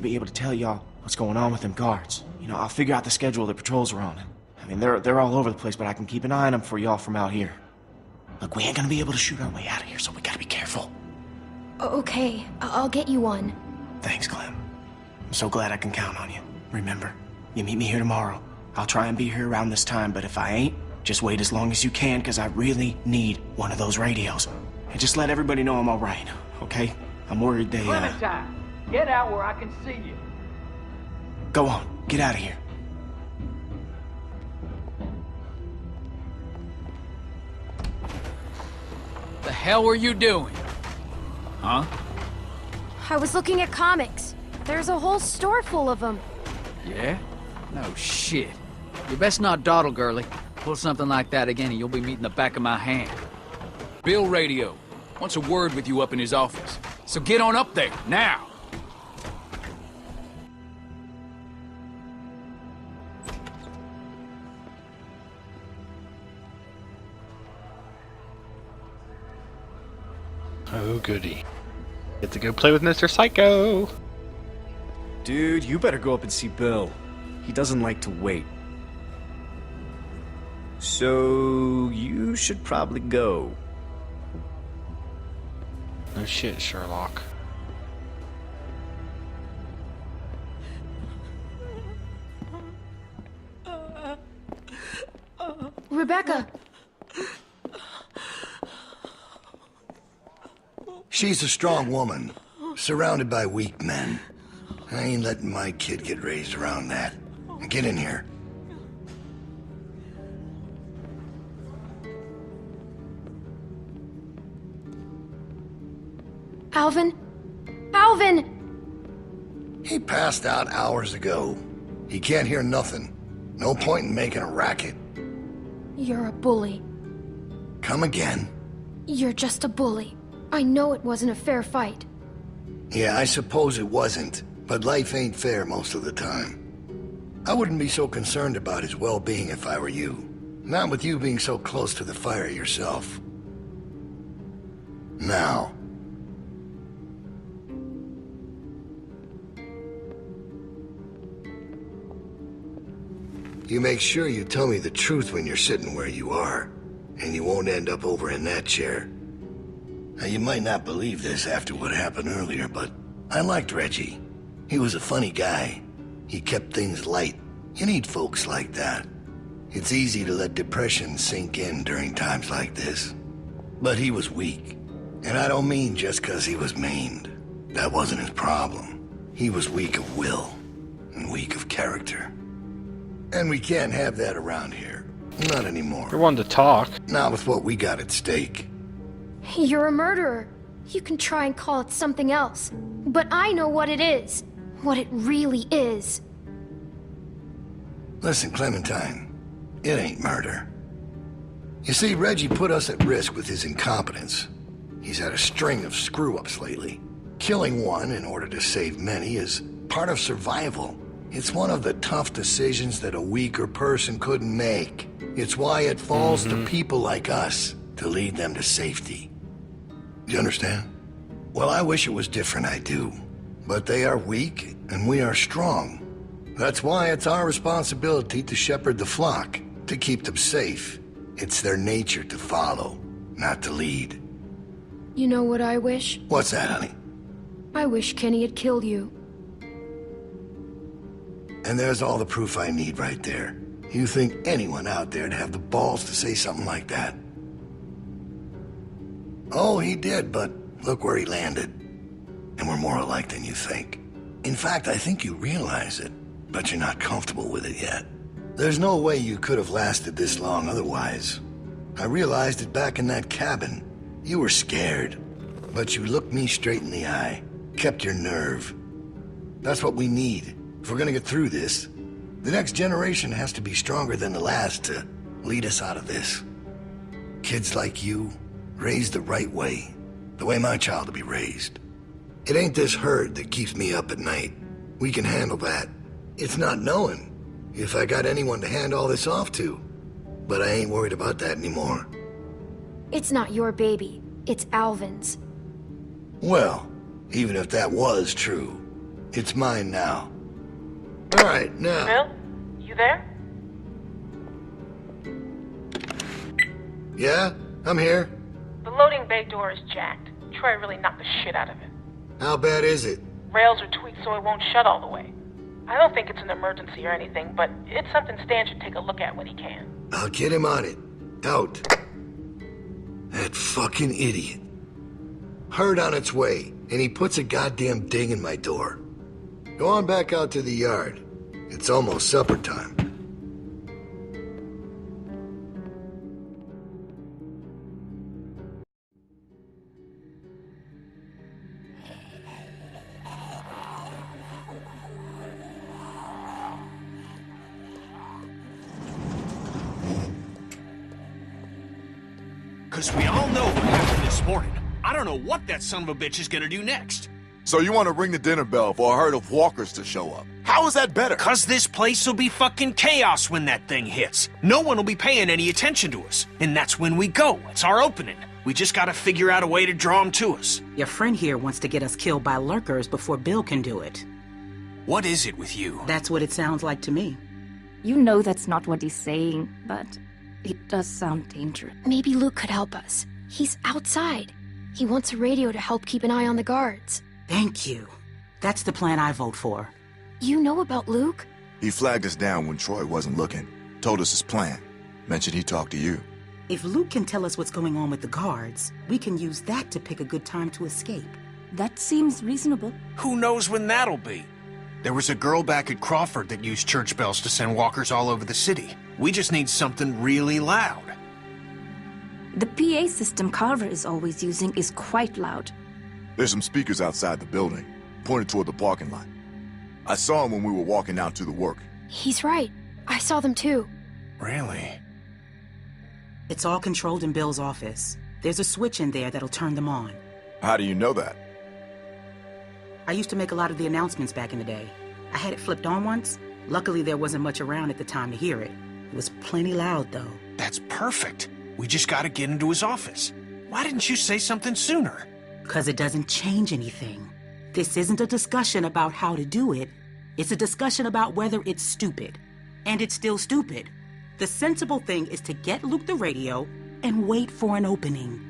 to be able to tell y'all what's going on with them guards. You know, I'll figure out the schedule the patrols are on. I mean, they're all over the place, but I can keep an eye on them for y'all from out here. Look, we ain't gonna be able to shoot our way out of here, so we gotta be careful. Okay, I'll get you one. Thanks, Clem. I'm so glad I can count on you. Remember, you meet me here tomorrow. I'll try and be here around this time, but if I ain't, just wait as long as you can, because I really need one of those radios. And just let everybody know I'm all right, okay? I'm worried they, Clementine, get out where I can see you. Go on, get out of here. The hell were you doing? Huh? I was looking at comics. There's a whole store full of them. Yeah? No shit. You best not dawdle, girlie. Pull something like that again and you'll be meeting the back of my hand. Bill Radio wants a word with you up in his office. So get on up there, now! Oh, goody. Get to go play with Mr. Psycho! Dude, you better go up and see Bill. He doesn't like to wait. So, you should probably go. No shit, Sherlock. Rebecca! She's a strong woman, surrounded by weak men. I ain't letting my kid get raised around that. Get in here. Alvin? Alvin! He passed out hours ago. He can't hear nothing. No point in making a racket. You're a bully. Come again? You're just a bully. I know it wasn't a fair fight. Yeah, I suppose it wasn't, but life ain't fair most of the time. I wouldn't be so concerned about his well-being if I were you. Not with you being so close to the fire yourself. Now. You make sure you tell me the truth when you're sitting where you are, and you won't end up over in that chair. Now, you might not believe this after what happened earlier, but I liked Reggie. He was a funny guy. He kept things light. You need folks like that. It's easy to let depression sink in during times like this. But he was weak. And I don't mean just 'cause he was maimed. That wasn't his problem. He was weak of will, and weak of character. And we can't have that around here. Not anymore. You're one to talk. Not with what we got at stake. You're a murderer. You can try and call it something else. But I know what it is. What it really is. Listen, Clementine. It ain't murder. You see, Reggie put us at risk with his incompetence. He's had a string of screw-ups lately. Killing one in order to save many is part of survival. It's one of the tough decisions that a weaker person couldn't make. It's why it falls to people like us to lead them to safety. You understand? Well, I wish it was different, I do. But they are weak, and we are strong. That's why it's our responsibility to shepherd the flock, to keep them safe. It's their nature to follow, not to lead. You know what I wish? What's that, honey? I wish Kenny had killed you. And there's all the proof I need right there. You think anyone out there'd have the balls to say something like that? Oh, he did, but look where he landed. And we're more alike than you think. In fact, I think you realize it, but you're not comfortable with it yet. There's no way you could have lasted this long otherwise. I realized it back in that cabin. You were scared, but you looked me straight in the eye, kept your nerve. That's what we need. If we're gonna get through this, the next generation has to be stronger than the last to lead us out of this. Kids like you, raised the right way, the way my child will be raised. It ain't this herd that keeps me up at night. We can handle that. It's not knowing if I got anyone to hand all this off to. But I ain't worried about that anymore. It's not your baby. It's Alvin's. Well, even if that was true, It's mine now. All right, now. Bill? You there? Yeah, I'm here. The loading bay door is jacked. Troy really knocked the shit out of it. How bad is it? Rails are tweaked so it won't shut all the way. I don't think it's an emergency or anything, but it's something Stan should take a look at when he can. I'll get him on it. Out. That fucking idiot. Herd on its way, and he puts a goddamn ding in my door. Go on back out to the yard. It's almost supper time. Because we all know what happened this morning. I don't know what that son of a bitch is gonna do next. So you want to ring the dinner bell for a herd of walkers to show up? How is that better? Because this place will be fucking chaos when that thing hits. No one will be paying any attention to us. And that's when we go. It's our opening. We just gotta figure out a way to draw them to us. Your friend here wants to get us killed by lurkers before Bill can do it. What is it with you? That's what it sounds like to me. You know that's not what he's saying, but it does sound dangerous. Maybe Luke could help us. He's outside. He wants a radio to help keep an eye on the guards. Thank you. That's the plan I vote for. You know about Luke? He flagged us down when Troy wasn't looking. Told us his plan. Mentioned he talked to you. If Luke can tell us what's going on with the guards, we can use that to pick a good time to escape. That seems reasonable. Who knows when that'll be? There was a girl back at Crawford that used church bells to send walkers all over the city. We just need something really loud. The PA system Carver is always using is quite loud. There's some speakers outside the building, pointed toward the parking lot. I saw them when we were walking out to the work. He's right. I saw them too. Really? It's all controlled in Bill's office. There's a switch in there that'll turn them on. How do you know that? I used to make a lot of the announcements back in the day. I had it flipped on once. Luckily, there wasn't much around at the time to hear it. It was plenty loud, though. That's perfect. We just gotta get into his office. Why didn't you say something sooner? Because it doesn't change anything. This isn't a discussion about how to do it. It's a discussion about whether it's stupid. And it's still stupid. The sensible thing is to get Luke the radio and wait for an opening.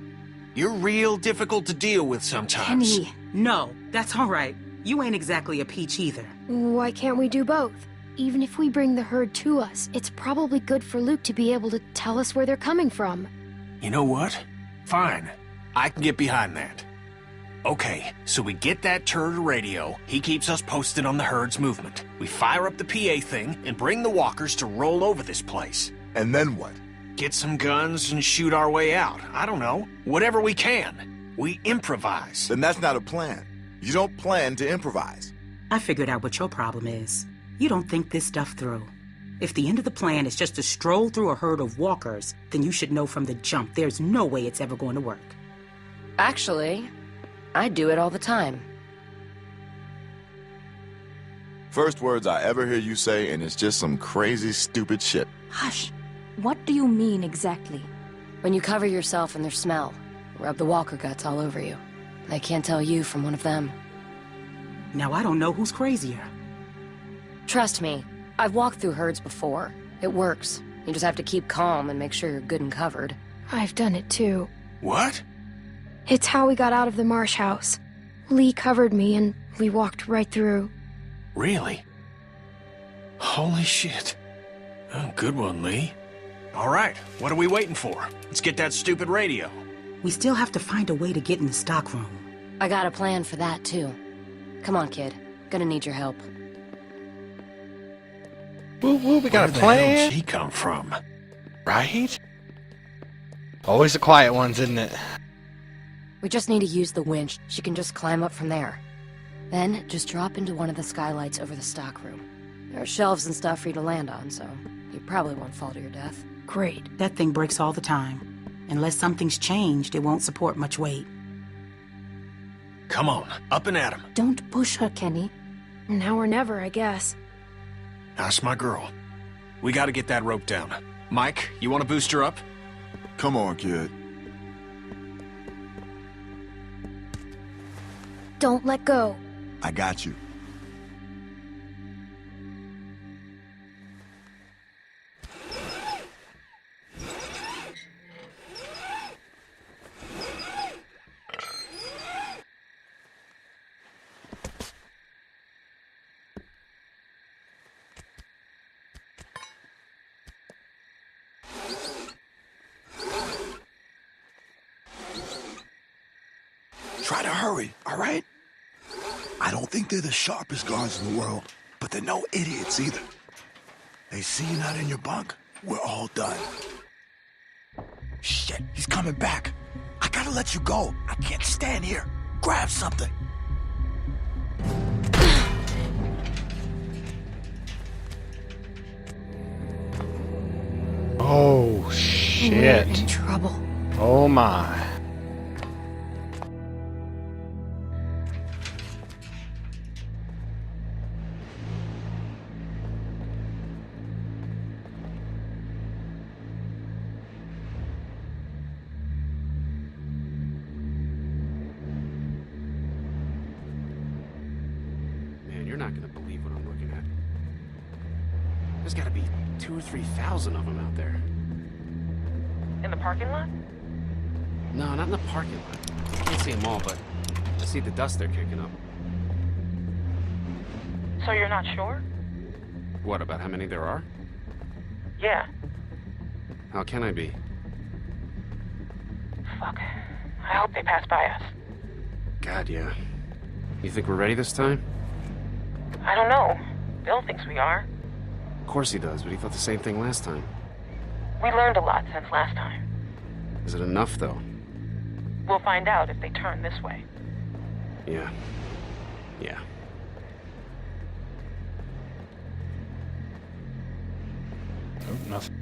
You're real difficult to deal with sometimes. Kenny. No, that's all right. You ain't exactly a peach either. Why can't we do both? Even if we bring the herd to us, it's probably good for Luke to be able to tell us where they're coming from. You know what? Fine. I can get behind that. Okay, so we get that turd radio. He keeps us posted on the herd's movement. We fire up the PA thing and bring the walkers to roll over this place. And then what? Get some guns and shoot our way out. I don't know. Whatever we can. We improvise. Then that's not a plan. You don't plan to improvise. I figured out what your problem is. You don't think this stuff through. If the end of the plan is just to stroll through a herd of walkers, then you should know from the jump there's no way it's ever going to work. Actually, I do it all the time. First words I ever hear you say, and it's just some crazy, stupid shit. Hush. What do you mean exactly? When you cover yourself in their smell, rub the walker guts all over you. They can't tell you from one of them. Now I don't know who's crazier. Trust me, I've walked through herds before. It works. You just have to keep calm and make sure you're good and covered. I've done it too. What? It's how we got out of the Marsh house. Lee covered me and we walked right through. Really? Holy shit. Oh, good one, Lee. All right, what are we waiting for? Let's get that stupid radio. We still have to find a way to get in the stockroom. I got a plan for that, too. Come on, kid. Gonna need your help. Woo woo, we got a plan. Where the hell did she come from? Right? Always the quiet ones, isn't it? We just need to use the winch. She can just climb up from there. Then, just drop into one of the skylights over the stockroom. There are shelves and stuff for you to land on, so you probably won't fall to your death. Great. That thing breaks all the time. Unless something's changed, it won't support much weight. Come on, up and at him. Don't push her, Kenny. Now or never, I guess. That's my girl. We gotta get that rope down. Mike, you wanna boost her up? Come on, kid. Don't let go. I got you. all right? I don't think they're the sharpest guards in the world, but they're no idiots either. They see you not in your bunk, we're all done. Shit, he's coming back. I gotta let you go. I can't stand here. Grab something. Oh, shit. We're in trouble. Oh, my. Man, you're not gonna believe what I'm looking at. There's gotta be 2,000 or 3,000 of them out there. In the parking lot? No, not in the parking lot. I can't see them all, but I see the dust they're kicking up. So you're not sure? What, about how many there are? Yeah. How can I be? Fuck. I hope they pass by us. God, yeah. You think we're ready this time? I don't know. Bill thinks we are. Of course he does, but he thought the same thing last time. We learned a lot since last time. Is it enough, though? We'll find out if they turn this way. Yeah. Yeah. Oh, nothing.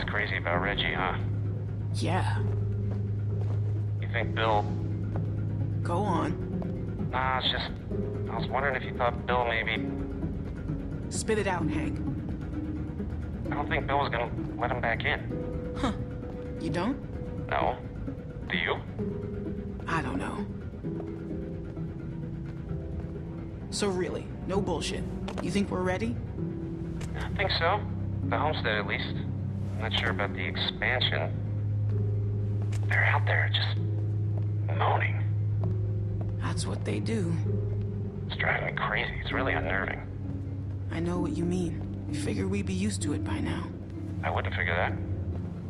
Crazy about Reggie, huh? Yeah. You think Bill... Go on. Nah, it's just... I was wondering if you thought Bill maybe... Spit it out, Hank. I don't think Bill was gonna let him back in. Huh. You don't? No. Do you? I don't know. So really, no bullshit. You think we're ready? I think so. The homestead, at least. I'm not sure about the expansion. They're out there just moaning. That's what they do. It's driving me crazy. It's really unnerving. I know what you mean. I figure we'd be used to it by now. I wouldn't figure that.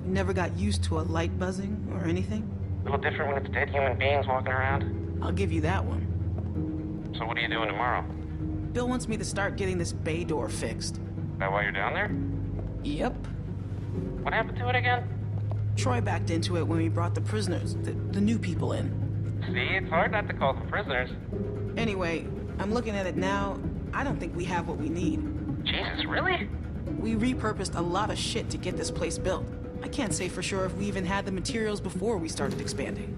You never got used to a light buzzing or anything? A little different when it's dead human beings walking around. I'll give you that one. So what are you doing tomorrow? Bill wants me to start getting this bay door fixed. Is that why you're down there? Yep. What happened to it again? Troy backed into it when we brought the prisoners, the new people in. See, it's hard not to call them prisoners. Anyway, I'm looking at it now. I don't think we have what we need. Jesus, really? We repurposed a lot of shit to get this place built. I can't say for sure if we even had the materials before we started expanding.